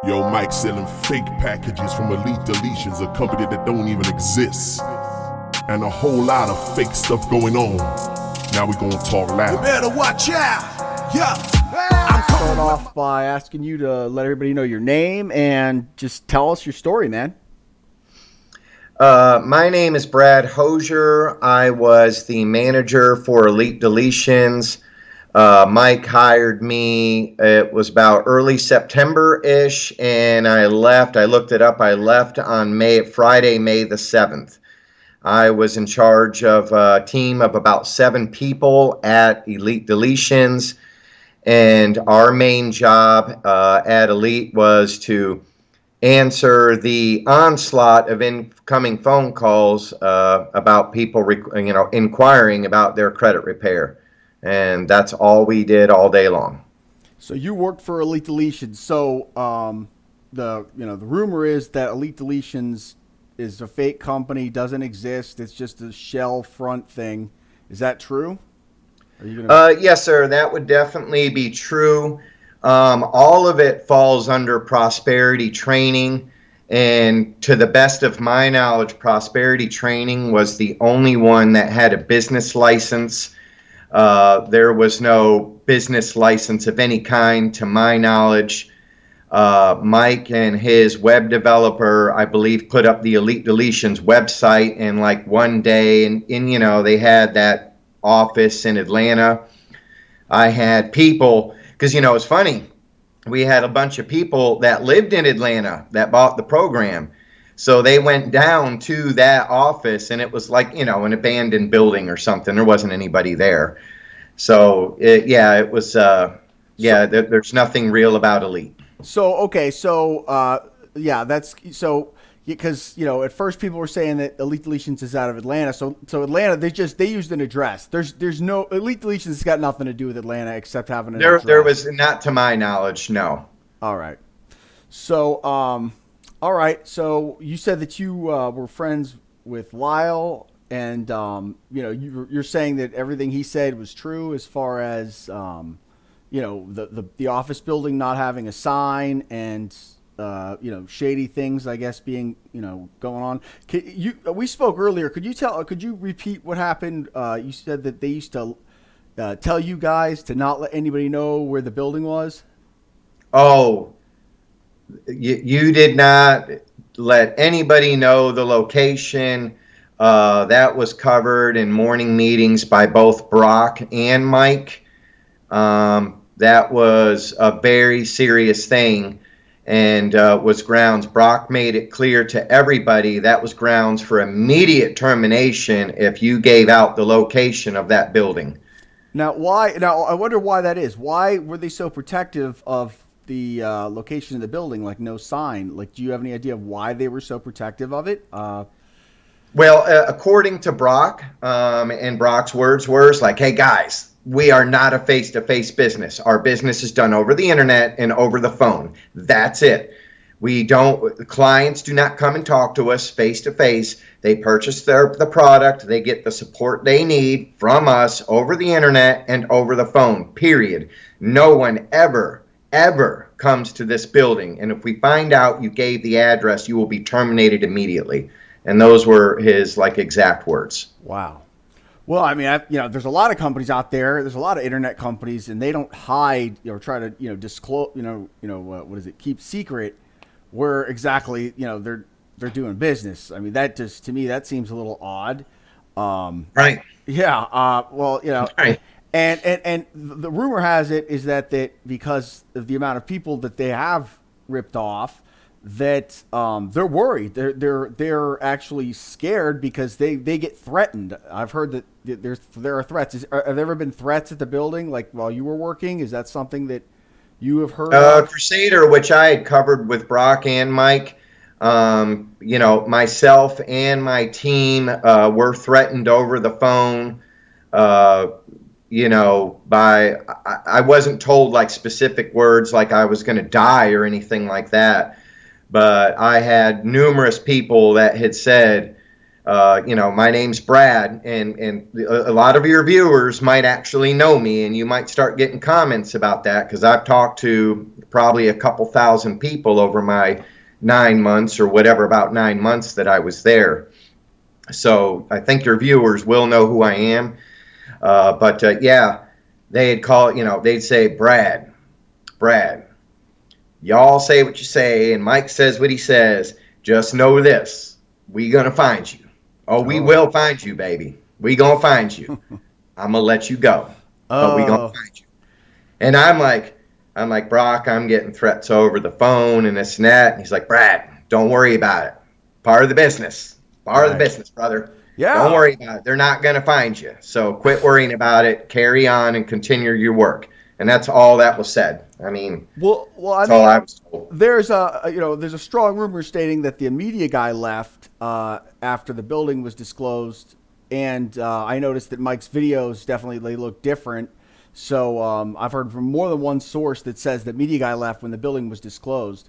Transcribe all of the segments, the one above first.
Yo, Mike selling fake packages from Elite Deletions, a company that don't even exist. And a whole lot of fake stuff going on. Now we gonna talk loud. You better watch out. Yeah. Start off by asking you to let everybody know your name and just tell us your story, man. My name is Brad Hosier. I was the manager for Elite Deletions. Mike hired me. It was about early September-ish, and I left. I looked it up. I left on Friday, May the 7th. I was in charge of a team of about 7 people at Elite Deletions, and our main job at Elite was to answer the onslaught of incoming phone calls about people, inquiring about their credit repair. And that's all we did all day long. So you worked for Elite Deletions. So the rumor is that Elite Deletions is a fake company, doesn't exist. It's just a shell front thing. Is that true? Yes, sir. That would definitely be true. All of it falls under prosperity training. And to the best of my knowledge, prosperity training was the only one that had a business license. There was no business license of any kind, to my knowledge. Mike and his web developer, I believe, put up the Elite Deletions website in like one day, and they had that office in Atlanta. I had people, because it's funny, we had a bunch of people that lived in Atlanta that bought the program. So they went down to that office, and it was like, an abandoned building or something. There wasn't anybody there. So, it was, there's nothing real about Elite. So, okay. So, because, at first people were saying that Elite Deletions is out of Atlanta. So Atlanta, they used an address. There's no, Elite Deletions has got nothing to do with Atlanta except having an address. There was, not to my knowledge, no. All right. So, all right, so you said that you were friends with Lyle, and you're saying that everything he said was true as far as the office building not having a sign and shady things, I guess, being going on. We spoke earlier. Could you repeat what happened? You said that they used to tell you guys to not let anybody know where the building was. Oh. You did not let anybody know the location. That was covered in morning meetings by both Brock and Mike. That was a very serious thing, and was grounds. Brock made it clear to everybody that was grounds for immediate termination if you gave out the location of that building. Now, why? Now, I wonder why that is. Why were they so protective of the location of the building, like no sign? Like, do you have any idea of why they were so protective of it? Well, according to Brock, and Brock's words were like, hey guys, we are not a face-to-face business. Our business is done over the internet and over the phone. That's it. Clients do not come and talk to us face-to-face. They purchase the product. They get the support they need from us over the internet and over the phone, period. No one ever comes to this building, and if we find out you gave the address, you will be terminated immediately. And those were his exact words. Wow. Well, I mean, there's a lot of companies out there. There's a lot of internet companies, and they don't hide or try to disclose keep secret where exactly they're doing business. I mean, that just, to me, that seems a little odd. Right. Yeah. Right. And the rumor has it is that because of the amount of people that they have ripped off, that they're worried. They're actually scared because they get threatened. I've heard that there are threats. Have there ever been threats at the building, like while you were working? Is that something that you have heard of? Crusader, which I had covered with Brock and Mike, myself and my team were threatened over the phone. I wasn't told specific words like I was going to die or anything like that, but I had numerous people that had said, My name's Brad, and a lot of your viewers might actually know me, and you might start getting comments about that because I've talked to probably a couple thousand people over my 9 months or whatever, about 9 months that I was there. So I think your viewers will know who I am. Yeah, they'd call, they'd say, Brad, y'all say what you say, and Mike says what he says. Just know this, we gonna find you. Oh, we will find you, baby. We gonna find you. I'm gonna let you go, but we gonna find you. And I'm like, Brock, I'm getting threats over the phone and this and that. And he's like, Brad, don't worry about it. Part of the business. Part of the business, brother. Yeah. Don't worry about it. They're not going to find you. So quit worrying about it. Carry on and continue your work. And that's all that was said. I mean, all I was told. There's a strong rumor stating that the media guy left after the building was disclosed. And I noticed that Mike's videos definitely look different. So I've heard from more than one source that says the media guy left when the building was disclosed.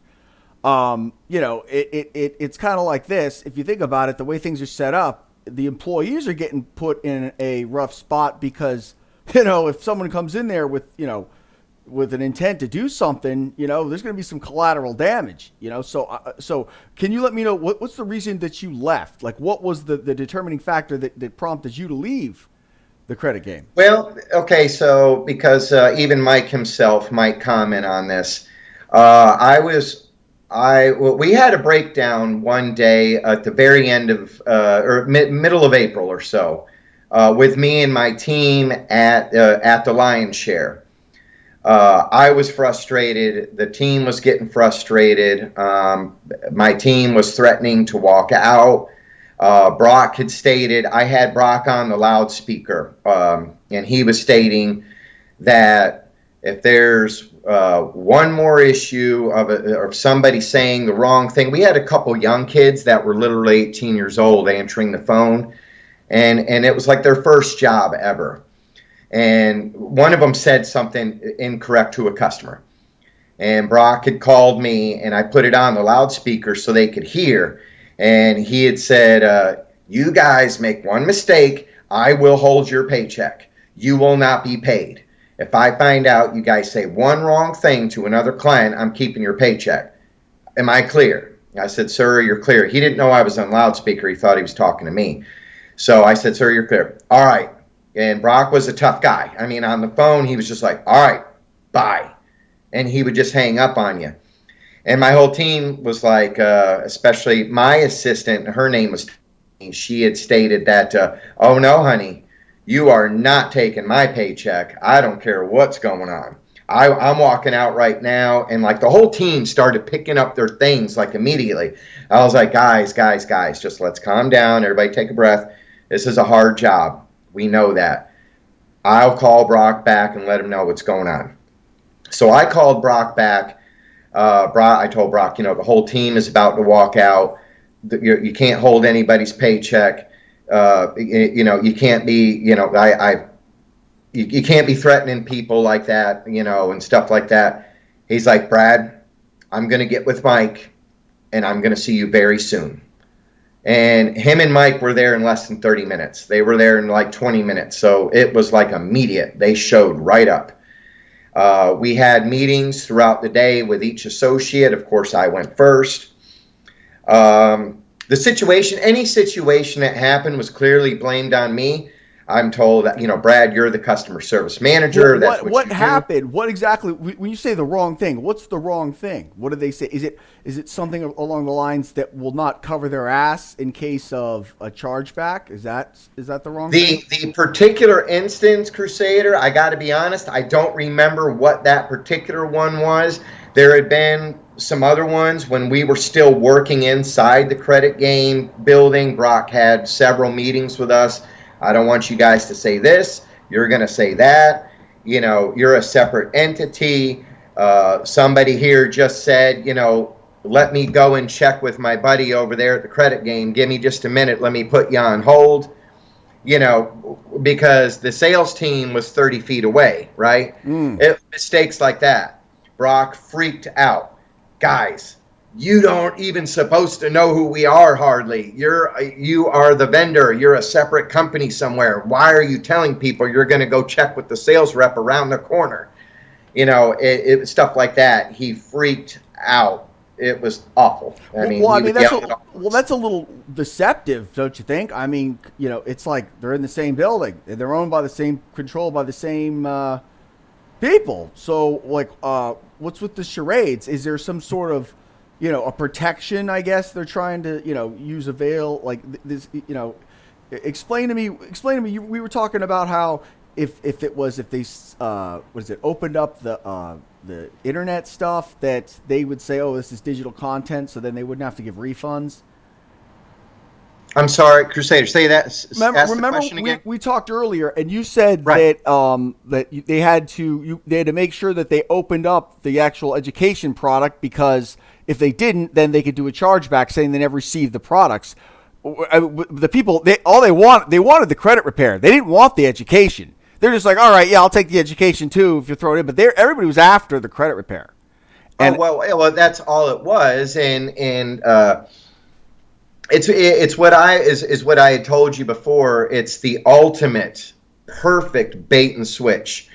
It's kind of like this. If you think about it, the way things are set up, the employees are getting put in a rough spot because, if someone comes in there with an intent to do something, there's going to be some collateral damage, So can you let me know what's the reason that you left? Like, what was the determining factor that prompted you to leave the credit game? Well, okay, so because even Mike himself might comment on this, we had a breakdown one day at the very end of middle of April or so, with me and my team at the Lion's Share. I was frustrated. The team was getting frustrated. My team was threatening to walk out. Brock had stated, I had Brock on the loudspeaker, and he was stating that if there's one more issue of somebody saying the wrong thing, we had a couple young kids that were literally 18 years old answering the phone, and it was like their first job ever. And one of them said something incorrect to a customer. And Brock had called me, and I put it on the loudspeaker so they could hear. And he had said, you guys make one mistake, I will hold your paycheck. You will not be paid. If I find out you guys say one wrong thing to another client, I'm keeping your paycheck. Am I clear? I said, sir, you're clear. He didn't know I was on loudspeaker. He thought he was talking to me. So I said, sir, you're clear. All right. And Brock was a tough guy. I mean, on the phone, he was just like, all right, bye. And he would just hang up on you. And my whole team was like, especially my assistant, her name was, she had stated that, oh no, honey, you are not taking my paycheck. I don't care what's going on. I'm walking out right now. And like the whole team started picking up their things like immediately. I was like, guys, just let's calm down. Everybody take a breath. This is a hard job. We know that. I'll call Brock back and let him know what's going on. So I called Brock back. I told Brock, the whole team is about to walk out. You can't hold anybody's paycheck. You can't be, you can't be threatening people like that, and stuff like that. He's like, Brad, I'm going to get with Mike, and I'm going to see you very soon. And him and Mike were there in less than 30 minutes. They were there in like 20 minutes. So it was like immediate. They showed right up. We had meetings throughout the day with each associate. Of course, I went first. The situation, any situation that happened was clearly blamed on me. I'm told that, Brad, you're the customer service manager. That's what happened? What exactly, when you say the wrong thing, what's the wrong thing? What did they say? Is it something along the lines that will not cover their ass in case of a chargeback? Is that the wrong thing? The particular instance, Crusader, I got to be honest, I don't remember what that particular one was. There had been some other ones when we were still working inside the credit game building. Brock had several meetings with us. I don't want you guys to say this. You're going to say that. You're a separate entity. Somebody here just said, let me go and check with my buddy over there at the credit game. Give me just a minute. Let me put you on hold. Because the sales team was 30 feet away, right? Mistakes like that. Brock freaked out. Guys, you don't even supposed to know who we are hardly. You are the vendor. You're a separate company somewhere. Why are you telling people you're going to go check with the sales rep around the corner? It stuff like that. He freaked out. It was awful. I mean, that's a little deceptive, don't you think? I mean, it's like they're in the same building. They're owned by the same, controlled by the same people. So, like, what's with the charades? Is there some sort of, a protection? I guess they're trying to, use a veil like this. Explain to me. We were talking about how if they opened up the internet stuff, that they would say, oh, this is digital content, so then they wouldn't have to give refunds. I'm sorry, Crusader, say that. Remember we talked earlier, and you said that they had to make sure that they opened up the actual education product, because if they didn't, then they could do a chargeback saying they never received the products. The people, they wanted the credit repair. They didn't want the education. They're just like, all right, yeah, I'll take the education too if you throw it in. But everybody was after the credit repair. And well, that's all it was, and it's what I had told you before. It's the ultimate perfect bait and switch.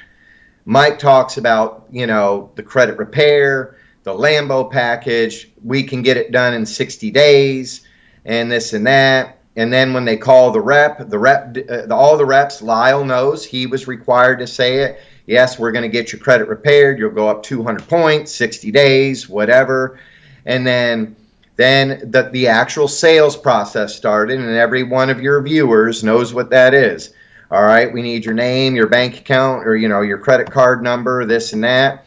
Mike talks about the credit repair, the Lambo package. We can get it done in 60 days, and this and that. And then when they call all the reps, Lyle knows he was required to say it. Yes, we're going to get your credit repaired. You'll go up 200 points, 60 days, whatever. And then the actual sales process started, and every one of your viewers knows what that is. All right, we need your name, your bank account, or your credit card number, this and that.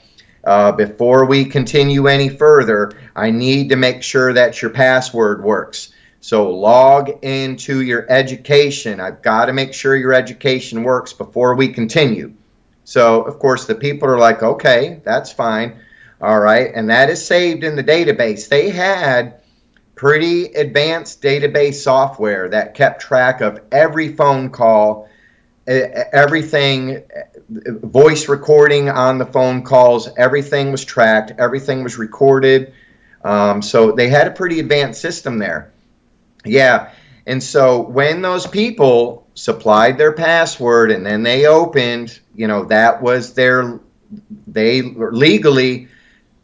Before we continue any further, I need to make sure that your password works. So log into your education. I've got to make sure your education works before we continue. So, of course, the people are like, okay, that's fine. All right. And that is saved in the database. They had pretty advanced database software that kept track of every phone call, everything, voice recording on the phone calls. Everything was tracked. Everything was recorded. So they had a pretty advanced system there. Yeah, and so when those people supplied their password and then they opened, that was legally,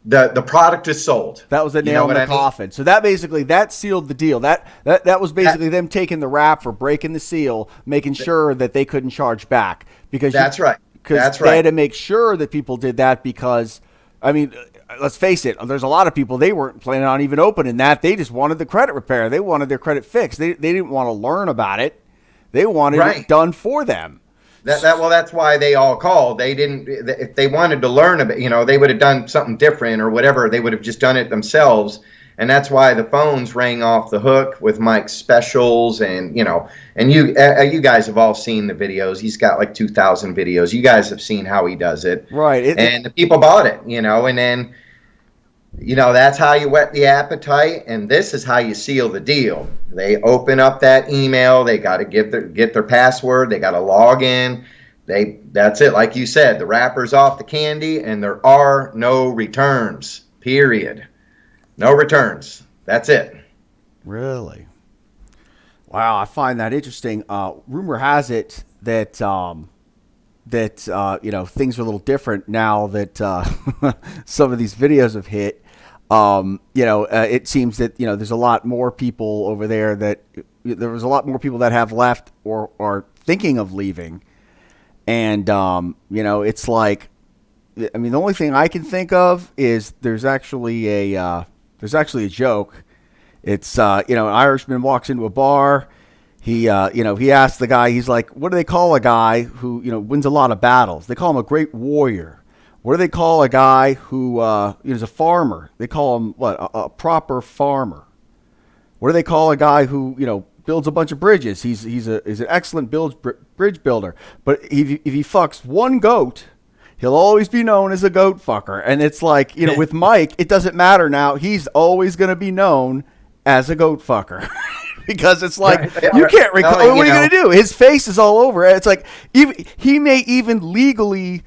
the product is sold. That was the nail in the coffin. So that sealed the deal. That was basically them taking the rap for breaking the seal, making sure that they couldn't charge back. That's right. Because they had to make sure that people did that, because, I mean, let's face it, there's a lot of people, they weren't planning on even opening that. They just wanted the credit repair. They wanted their credit fixed. They didn't want to learn about it. They wanted it done for them. That's why they all called. They didn't, if they wanted to learn about, they would have done something different or whatever. They would have just done it themselves. And that's why the phones rang off the hook with Mike's specials, and and you guys have all seen the videos. He's got like 2,000 videos. You guys have seen how he does it, right? And the people bought it, and then that's how you whet the appetite, and this is how you seal the deal. They open up that email. They got to get their password. They got to log in. That's it. Like you said, the wrapper's off the candy, and there are no returns. Period. No returns. That's it. Really? Wow, I find that interesting. Rumor has it that things are a little different now that some of these videos have hit. It seems that there's a lot more people over there that have left or are thinking of leaving, and it's like, I mean, the only thing I can think of is there's actually a joke. It's an Irishman walks into a bar. He asks the guy, he's like, what do they call a guy who wins a lot of battles? They call him a great warrior. What do they call a guy who is a farmer? They call him a proper farmer. What do they call a guy who builds a bunch of bridges? He's an excellent bridge builder. But if he fucks one goat, he'll always be known as a goat fucker. And it's like, with Mike, it doesn't matter now. He's always going to be known as a goat fucker. Because it's like, you can't recall. What are you going to do? His face is all over it. It's like, he may even legally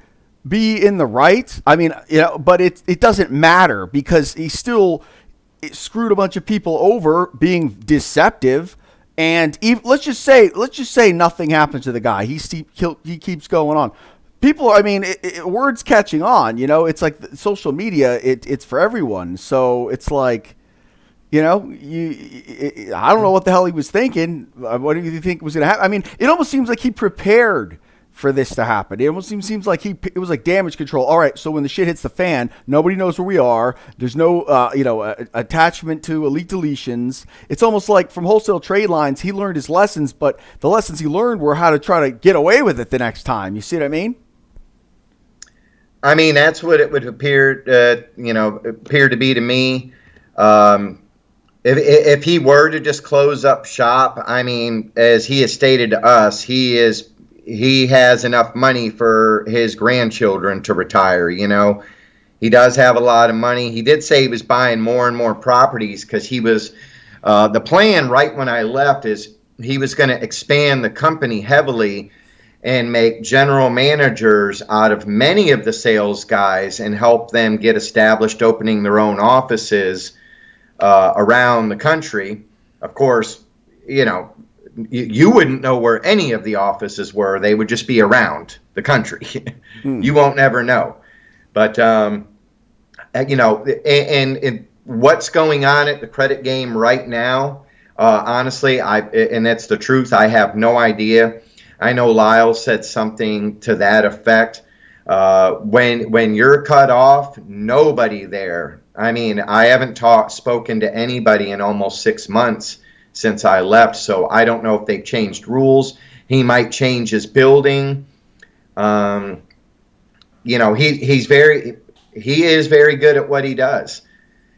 be in the right. I mean, but it doesn't matter, because he's still, it screwed a bunch of people over being deceptive. And even, let's just say nothing happens to the guy. He keeps going on. People, I mean, word's catching on. You know, it's like social media. It's for everyone. So it's like, you know, I don't know what the hell he was thinking. What do you think was going to happen? I mean, it almost seems like he prepared for this to happen. It almost seems like it was like damage control. All right, so when the shit hits the fan, nobody knows where we are. There's no, attachment to elite deletions. It's almost like from wholesale trade lines, he learned his lessons, but the lessons he learned were how to try to get away with it the next time. You see what I mean? I mean, that's what it would appear to be to me. If he were to just close up shop, I mean, as he has stated to us, he has enough money for his grandchildren to retire. You know, he does have a lot of money. He did say he was buying more and more properties because he was, the plan right when I left is he was going to expand the company heavily and make general managers out of many of the sales guys and help them get established, opening their own offices around the country. Of course, you know, you wouldn't know where any of the offices were. They would just be around the country. You won't ever know. But, you know, and what's going on at the credit game right now, honestly, and that's the truth, I have no idea. I know Lyle said something to that effect. When you're cut off, nobody there. I mean, I haven't spoken to anybody in almost 6 months since I left, so I don't know if they've changed rules. He might change his building. You know, he is very good at what he does.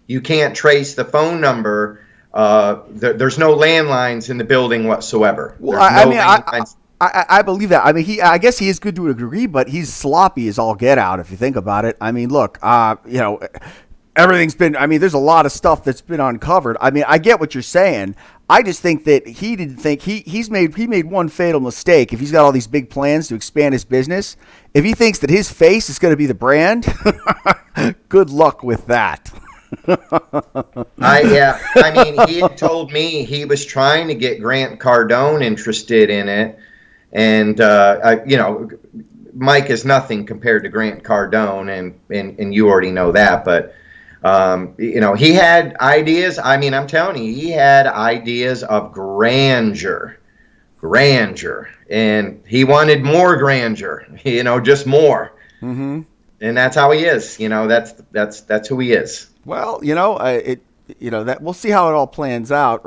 You can't trace the phone number. There's no landlines in the building whatsoever. Well, I believe that. I mean, I guess he is good to a degree, but he's sloppy as all get out if you think about it. I mean, look, you know, everything's been, I mean, there's a lot of stuff that's been uncovered. I mean, I get what you're saying. I just think that he didn't think he made one fatal mistake. If he's got all these big plans to expand his business, if he thinks that his face is going to be the brand, good luck with that. I mean, he had told me he was trying to get Grant Cardone interested in it, and you know, Mike is nothing compared to Grant Cardone, and you already know that. But you know, he had ideas. I mean, I'm telling you, he had ideas of grandeur, and he wanted more grandeur. You know, just more. Mm-hmm. And that's how he is. You know, that's who he is. Well, you know, that we'll see how it all plays out.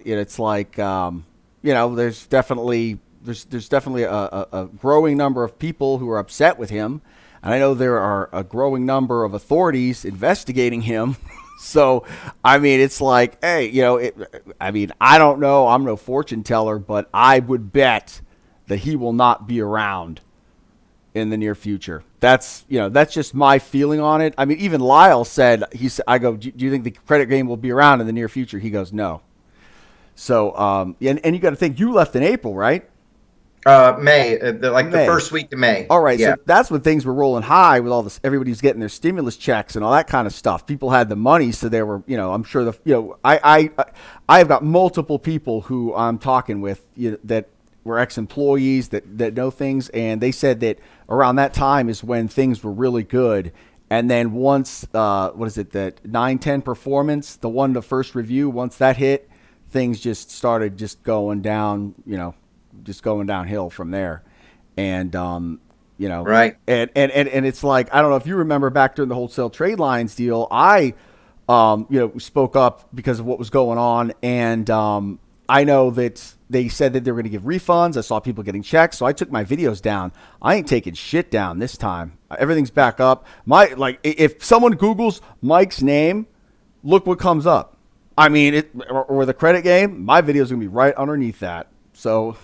It's like, you know, there's definitely a growing number of people who are upset with him, and I know there are a growing number of authorities investigating him. So, I mean, it's like, hey, you know, I mean, I don't know, I'm no fortune teller, but I would bet that he will not be around in the near future. That's just my feeling on it. I mean, even Lyle said, I go, do you think the credit game will be around in the near future? He goes, no. So, and you got to think, you left in April, right? May, the first week of May. All right, yeah. So that's when things were rolling high with all this. Everybody's getting their stimulus checks and all that kind of stuff. People had the money, so they were, you know, I'm sure I've got multiple people who I'm talking with, you know, that were ex-employees that know things, and they said that around that time is when things were really good. And then once, that 9/10 performance, the first review, once that hit, things just started just going down, you know, just going downhill from there. And, you know, right. And it's like, I don't know if you remember back during the wholesale trade lines deal, I, you know, spoke up because of what was going on. And, I know that they said that they were going to give refunds. I saw people getting checks, so I took my videos down. I ain't taking shit down this time. Everything's back up. If someone Googles Mike's name, look what comes up. I mean, or the credit game, my videos are going to be right underneath that. So,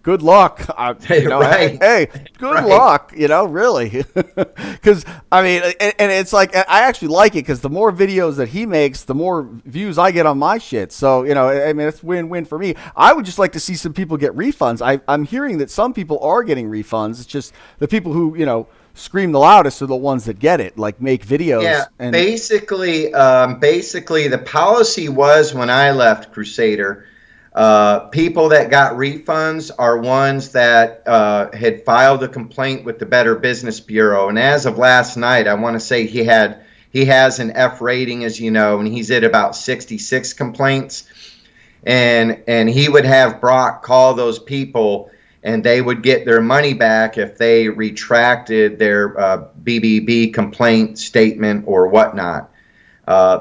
good luck. You know, right. Hey, good luck, you know, really. Because, I mean, and it's like, I actually like it because the more videos that he makes, the more views I get on my shit. So, you know, I mean, it's win-win for me. I would just like to see some people get refunds. I'm hearing that some people are getting refunds. It's just the people who, you know, scream the loudest are the ones that get it, like make videos. Yeah, And basically, the policy was when I left Crusader, people that got refunds are ones that had filed a complaint with the Better Business Bureau. And as of last night, I want to say he has an F rating, as you know, and he's at about 66 complaints. And he would have Brock call those people, and they would get their money back if they retracted their BBB complaint statement or whatnot.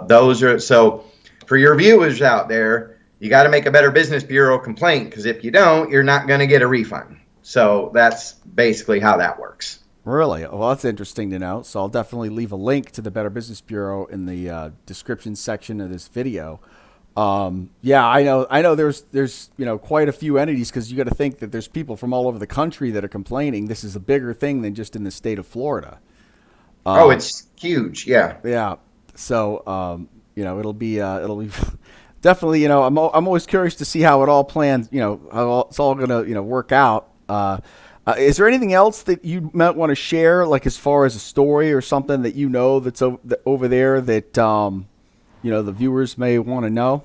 Those are, so for your viewers out there, you got to make a Better Business Bureau complaint, because if you don't, you're not going to get a refund. So that's basically how that works. really, well, that's interesting to know. So I'll definitely leave a link to the Better Business Bureau in the description section of this video. Yeah, I know. There's quite a few entities, because you got to think that there's people from all over the country that are complaining. This is a bigger thing than just in the state of Florida. It's huge. Yeah. Yeah. So it'll be definitely. I'm always curious to see how it all plans. How it's all gonna work out. Is there anything else that you might want to share, like as far as a story or something that that's over there that the viewers may want to know?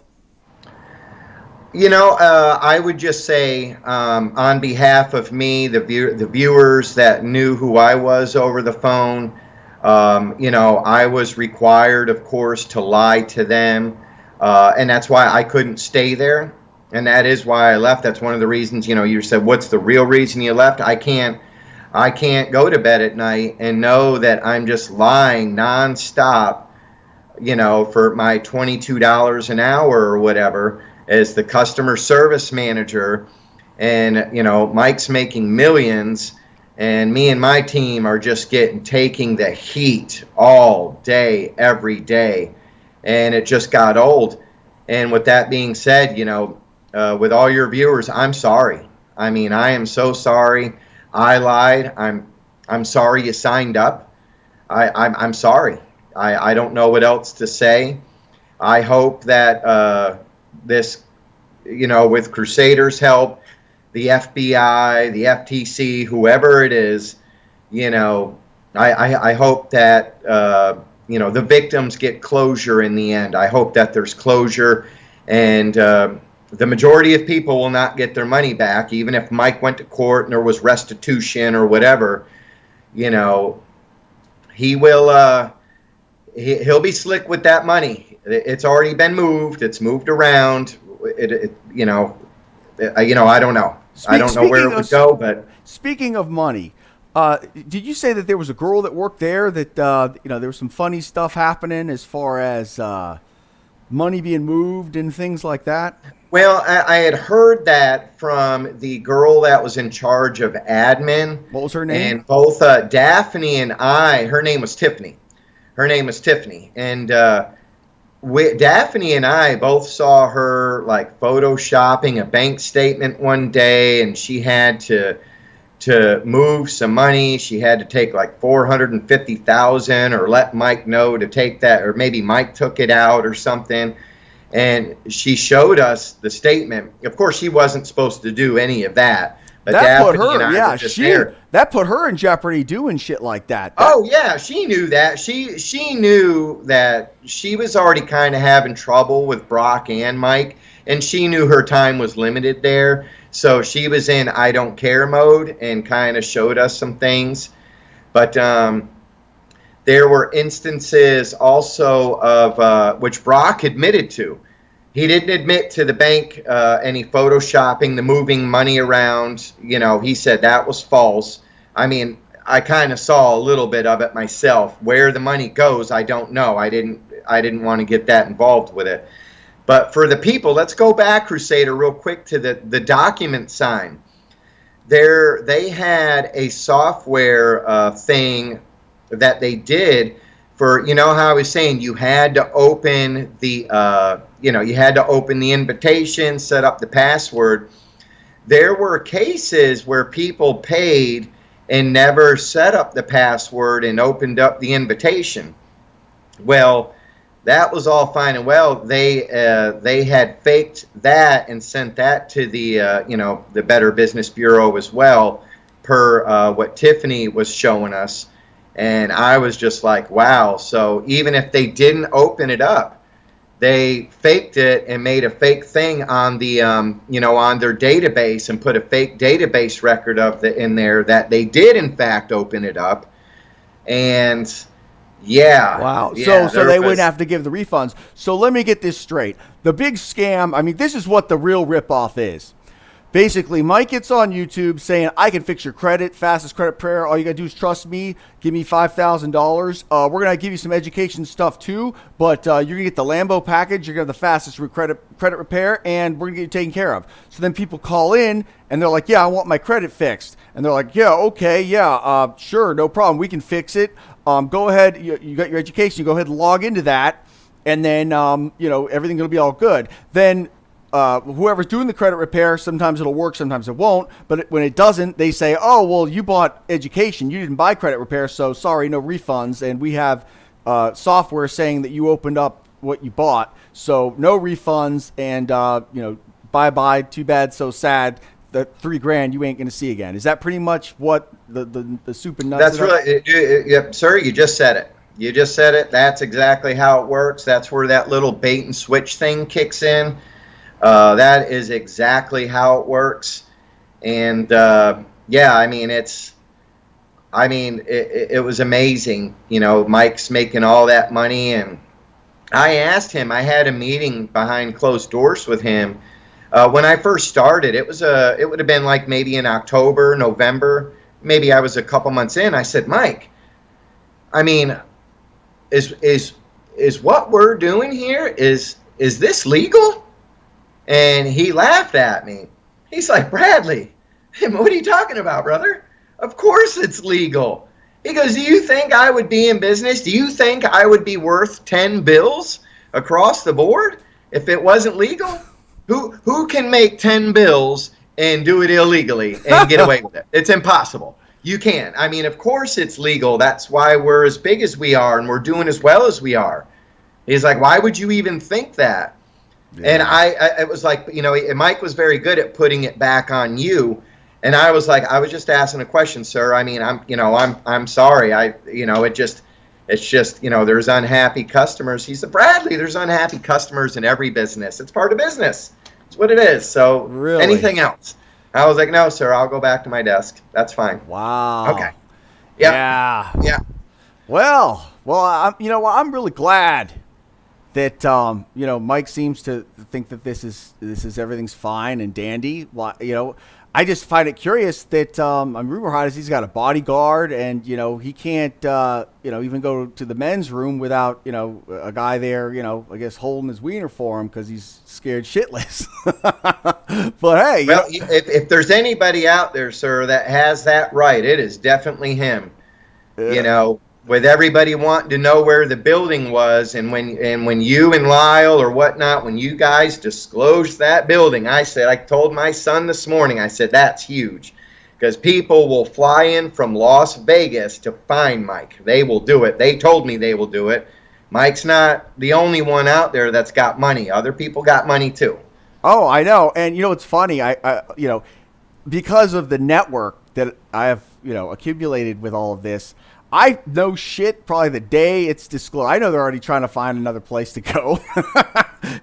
I would just say, on behalf of me, the viewers that knew who I was over the phone, I was required, of course, to lie to them, and that's why I couldn't stay there, and that is why I left. That's one of the reasons. You said, what's the real reason you left? I can't go to bed at night and know that I'm just lying nonstop, for my $22 an hour or whatever, as the customer service manager, and Mike's making millions, and me and my team are just taking the heat all day, every day, and it just got old. And with that being said, with all your viewers, I'm sorry. I mean, I am so sorry. I lied. I'm sorry you signed up. I'm sorry. I don't know what else to say. I hope that this, with Crusader's help, the FBI, the FTC, whoever it is, I hope that, the victims get closure in the end. I hope that there's closure, and the majority of people will not get their money back, even if Mike went to court and there was restitution or whatever. He will, he'll be slick with that money. It's already been moved. It's moved around. I don't know. I don't know where it would go. But speaking of money, did you say that there was a girl that worked there that there was some funny stuff happening as far as money being moved and things like that? Well, I had heard that from the girl that was in charge of admin. What was her name? And both Daphne and her name was Tiffany. And Daphne and I both saw her like photoshopping a bank statement one day, and she had to move some money. She had to take like $450,000, or let Mike know to take that, or maybe Mike took it out or something. And she showed us the statement. Of course, she wasn't supposed to do any of that. But that put Daphne and her, I were just there. That put her in jeopardy doing shit like that. Oh yeah, she knew that. She knew that she was already kind of having trouble with Brock and Mike, and she knew her time was limited there. So she was in I don't care mode and kind of showed us some things. But there were instances also of which Brock admitted to. He didn't admit to the bank any photoshopping, the moving money around. He said that was false. I mean, I kind of saw a little bit of it myself. Where the money goes, I don't know. I didn't want to get that involved with it. But for the people, let's go back, Crusader, real quick to the document sign. They had a software thing that they did for, how I was saying, you had to open the invitation, set up the password. There were cases where people paid and never set up the password and opened up the invitation. Well, that was all fine and well. They had faked that and sent that to the the Better Business Bureau as well, per what Tiffany was showing us. And I was just like, wow. So even if they didn't open it up, they faked it and made a fake thing on the, on their database and put a fake database record in there that they did in fact open it up. And yeah. Wow. Yeah, So they wouldn't have to give the refunds. So let me get this straight. The big scam, I mean, this is what the real ripoff is. Basically, Mike gets on YouTube saying, I can fix your credit, fastest credit prayer. All you got to do is trust me. Give me $5,000. We're going to give you some education stuff too, but you're going to get the Lambo package. You're going to have the fastest credit repair, and we're going to get you taken care of. So then people call in, and they're like, yeah, I want my credit fixed. And they're like, yeah, okay, yeah, sure, no problem. We can fix it. Go ahead. You got your education. You go ahead and log into that, and then, everything will be all good. Then whoever's doing the credit repair, sometimes it'll work, sometimes it won't. But when it doesn't, they say, oh, well, you bought education. You didn't buy credit repair, so sorry, no refunds. And we have software saying that you opened up what you bought. So no refunds and, bye-bye, too bad, so sad. That $3,000 you ain't going to see again. Is that pretty much what the soup and nuts? That's really, yep, sir, you just said it. You just said it. That's exactly how it works. That's where that little bait and switch thing kicks in. That is exactly how it works. And yeah, I mean, it was amazing. Mike's making all that money, and I asked him. I had a meeting behind closed doors with him when I first started. It would have been like maybe in October, November. Maybe I was a couple months in. I said, Mike, I mean, is what we're doing here, is this legal? And he laughed at me. He's like, Bradley, what are you talking about, brother? Of course it's legal. He goes, do you think I would be in business? Do you think I would be worth 10 bills across the board if it wasn't legal? Who can make 10 bills and do it illegally and get away with it? It's impossible. You can't. I mean, of course it's legal. That's why we're as big as we are and we're doing as well as we are. He's like, why would you even think that? Yeah. And it was like, Mike was very good at putting it back on you. And I was like, I was just asking a question, sir. I mean, I'm sorry. It's just, there's unhappy customers. He said, Bradley, there's unhappy customers in every business. It's part of business. It's what it is. So really? Anything else? I was like, no, sir, I'll go back to my desk. That's fine. Wow. Okay. Yep. Yeah. Well, I'm really glad that Mike seems to think that this is everything's fine and dandy. I just find it curious that rumor has he's got a bodyguard, and he can't even go to the men's room without a guy there I guess holding his wiener for him because he's scared shitless. But hey, well, if there's anybody out there, sir, that has that right, it is definitely him. Yeah. With everybody wanting to know where the building was, and when you and Lyle or whatnot, when you guys disclosed that building, I told my son this morning, I said, that's huge, because people will fly in from Las Vegas to find Mike. They will do it. They told me they will do it. Mike's not the only one out there that's got money. Other people got money too. Oh, I know. And it's funny. I because of the network that I have, accumulated with all of this, I know shit probably the day it's disclosed. I know they're already trying to find another place to go.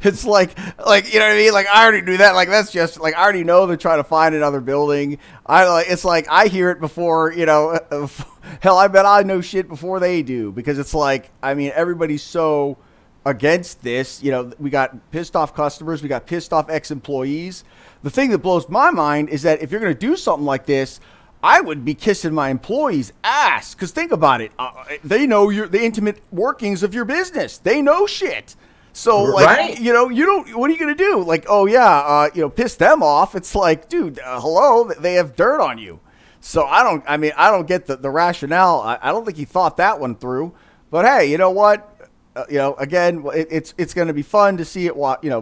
It's like, you know what I mean? Like, I already knew that. Like, that's just like, I already know they're trying to find another building. It's like, I hear it before, hell, I bet I know shit before they do, because it's like, I mean, everybody's so against this. We got pissed off customers. We got pissed off ex-employees. The thing that blows my mind is that if you're going to do something like this, I would be kissing my employees' ass, because think about it. They know the intimate workings of your business. They know shit. So, like, right. You don't. What are you going to do? Like, oh yeah, piss them off. It's like, dude, hello, they have dirt on you. So I don't get the rationale. I don't think he thought that one through. But hey, you know what? Again, it's going to be fun to see it,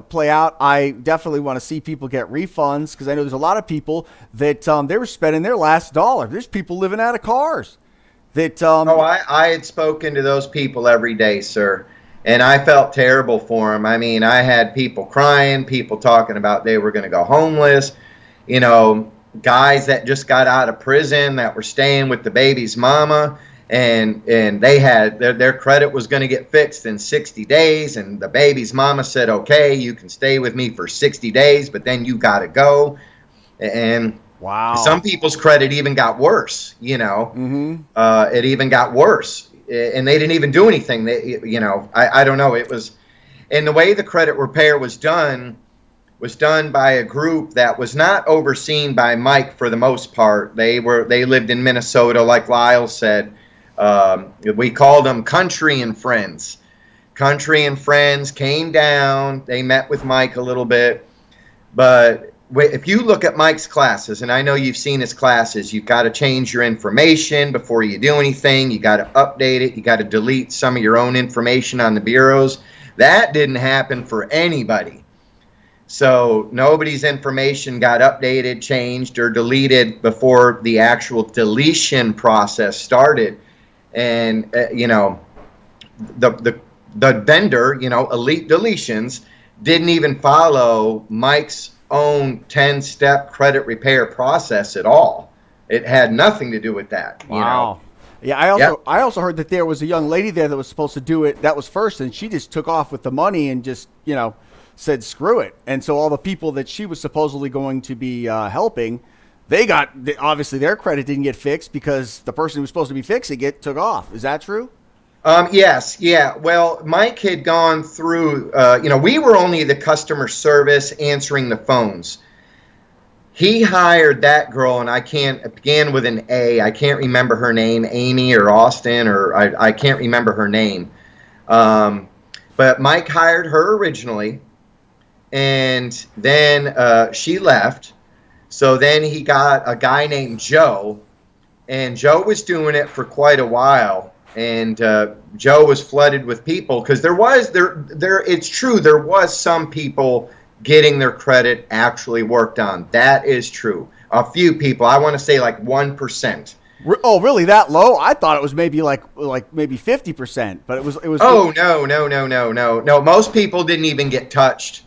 play out. I definitely want to see people get refunds, because I know there's a lot of people that they were spending their last dollar. There's people living out of cars. That I had spoken to those people every day, sir, and I felt terrible for them. I mean, I had people crying, people talking about they were going to go homeless. Guys that just got out of prison that were staying with the baby's mama. and they had their credit was going to get fixed in 60 days, and the baby's mama said, okay, you can stay with me for 60 days, but then you got to go. And wow, some people's credit even got worse, you know. It even got worse, and they didn't even do anything. I don't know. It was, and the way the credit repair was done by a group that was not overseen by Mike for the most part. They lived in Minnesota, like Lyle said. We called them Country and Friends. Country and Friends came down. They met with Mike a little bit. But if you look at Mike's classes, and I know you've seen his classes, you've got to change your information before you do anything. You got to update it. You got to delete some of your own information on the bureaus. That didn't happen for anybody. So nobody's information got updated, changed, or deleted before the actual deletion process started. And, the vendor, Elite Deletions, didn't even follow Mike's own 10-step credit repair process at all. It had nothing to do with that. Wow. Yeah, I also heard that there was a young lady there that was supposed to do it. That was first, and she just took off with the money and just, said screw it. And so all the people that she was supposedly going to be helping, obviously their credit didn't get fixed because the person who was supposed to be fixing it took off. Is that true? Yes. Yeah. Well, Mike had gone through, we were only the customer service answering the phones. He hired that girl, and it began with an A. I can't remember her name, Amy or Austin, or I can't remember her name. But Mike hired her originally, and then she left. So then he got a guy named Joe, and Joe was doing it for quite a while. And Joe was flooded with people because it's true, there was some people getting their credit actually worked on. That is true. A few people, I want to say like 1%. Oh, really? That low? I thought it was maybe like maybe 50%, but it was. Oh, no. Most people didn't even get touched.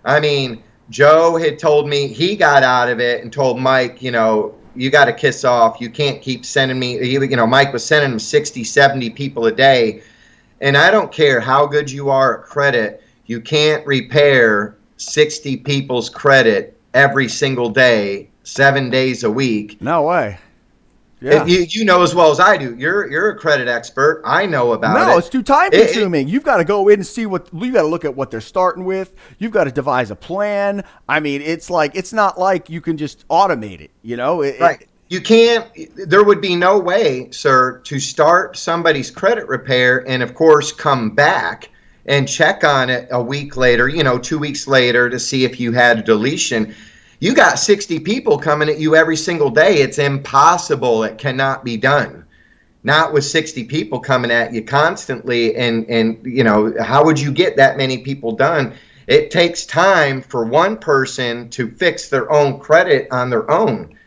I mean, Joe had told me he got out of it and told Mike, you got to kiss off. You can't keep sending me, Mike was sending him 60, 70 people a day. And I don't care how good you are at credit. You can't repair 60 people's credit every single day, 7 days a week. No way. Yeah. You know as well as I do. You're a credit expert. I know about it. No, it's too time consuming. You've got to go in and see you got to look at what they're starting with. You've got to devise a plan. I mean, it's not like you can just automate it, Right. You can't, there would be no way, sir, to start somebody's credit repair and of course come back and check on it a week later, 2 weeks later to see if you had a deletion. You got 60 people coming at you every single day. It's impossible. It cannot be done. Not with 60 people coming at you constantly. And how would you get that many people done? It takes time for one person to fix their own credit on their own.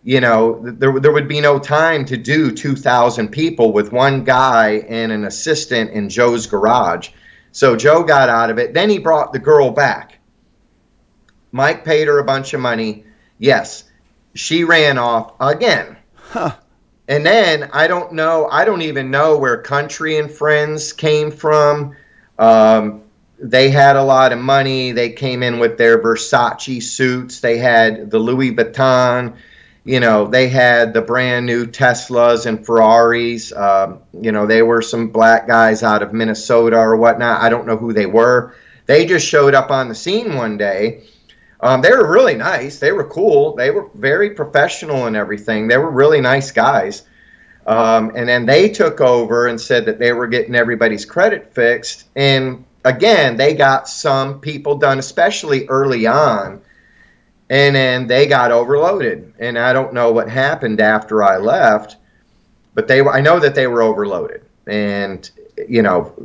There would be no time to do 2,000 people with one guy and an assistant in Joe's garage. So Joe got out of it. Then he brought the girl back. Mike paid her a bunch of money. Yes, she ran off again. Huh. And then I don't even know where Country and Friends came from. They had a lot of money. They came in with their Versace suits. They had the Louis Vuitton. They had the brand new Teslas and Ferraris. They were some black guys out of Minnesota or whatnot. I don't know who they were. They just showed up on the scene one day. They were really nice. They were cool. They were very professional and everything. They were really nice guys. And then they took over and said that they were getting everybody's credit fixed. And again, they got some people done, especially early on. And then they got overloaded. And I don't know what happened after I left, but I know that they were overloaded. And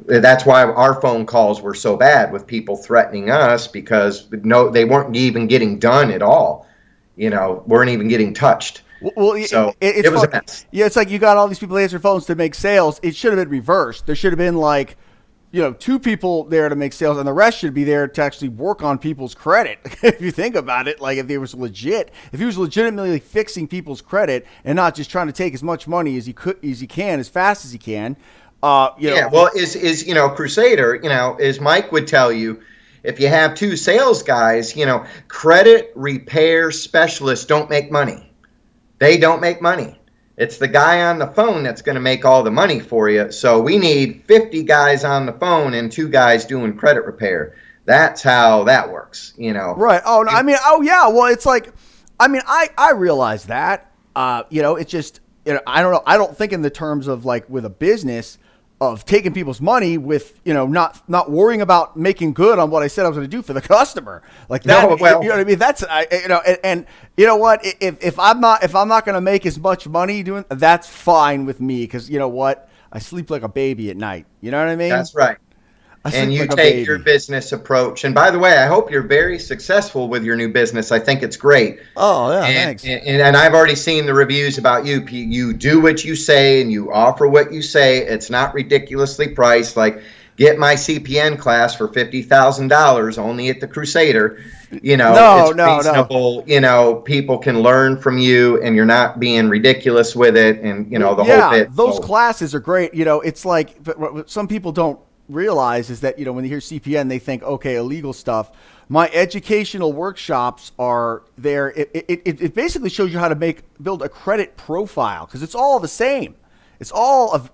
that's why our phone calls were so bad with people threatening us, because they weren't even getting done at all. Weren't even getting touched. Well, so it was a mess. Yeah, it's like you got all these people answering phones to make sales. It should have been reversed. There should have been 2 people there to make sales, and the rest should be there to actually work on people's credit. If you think about it, like if he was legitimately fixing people's credit and not just trying to take as much money as he can, as fast as he can. Well, Crusader, as Mike would tell you, if you have 2 sales guys, credit repair specialists don't make money. They don't make money. It's the guy on the phone that's going to make all the money for you. So we need 50 guys on the phone and 2 guys doing credit repair. That's how that works, Right. Oh, no, yeah. Well, it's like, I realize that, it's just, I don't know. I don't think in the terms of like with a business of taking people's money with, not worrying about making good on what I said I was going to do for the customer. Like that, no, well, you know what I mean? That's, and you know what, if I'm not going to make as much money doing, that's fine with me. Cause you know what, I sleep like a baby at night. You know what I mean? That's right. And you take your business approach. And by the way, I hope you're very successful with your new business. I think it's great. Oh, yeah, thanks. And I've already seen the reviews about you. You do what you say and you offer what you say. It's not ridiculously priced. Like, get my CPN class for $50,000 only at the Crusader. It's reasonable. People can learn from you, and you're not being ridiculous with it. And the whole bit. Those classes are great. It's like, but what some people don't realize is that when you hear CPN, they think, okay, illegal stuff. My educational workshops are there. It basically shows you how to build a credit profile, because it's all the same. It's all of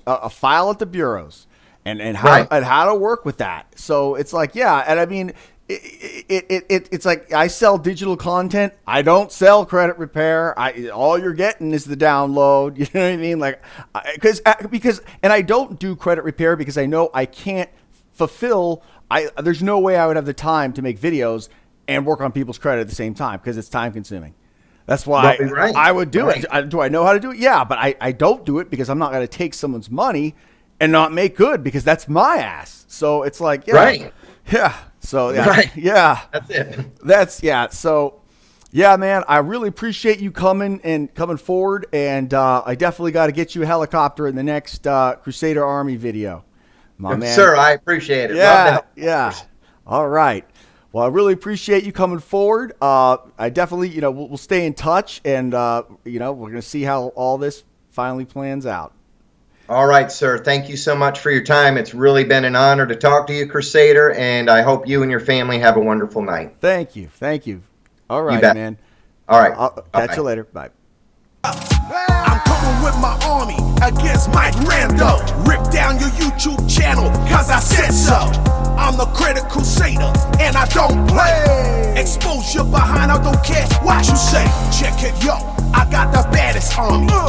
a file at the bureaus and how to work with that. So it's like, yeah, and I mean, it's like I sell digital content. I don't sell credit repair. All you're getting is the download. You know what I mean? Like, because and I don't do credit repair because I know I can't fulfill. There's no way I would have the time to make videos and work on people's credit at the same time, because it's time consuming. That's why I would do it. Do I know how to do it? Yeah, but I don't do it because I'm not going to take someone's money and not make good, because that's my ass. So it's like, yeah. So yeah, that's it. So yeah, man, I really appreciate you coming forward, and I definitely got to get you a helicopter in the next Crusader Army video, my man. Sir, I appreciate it. Yeah. All right. Well, I really appreciate you coming forward. I definitely, we'll stay in touch, and we're going to see how all this finally plans out. All right, sir. Thank you so much for your time. It's really been an honor to talk to you, Crusader, and I hope you and your family have a wonderful night. Thank you. All right, man. All right. I'll catch you later. Bye. I'm coming with my army against Mike Rando. Rip down your YouTube channel, cause I said so. I'm the Credit Crusader, and I don't play. Expose your behind, I don't care what you say. Check it, yo, I got the baddest army.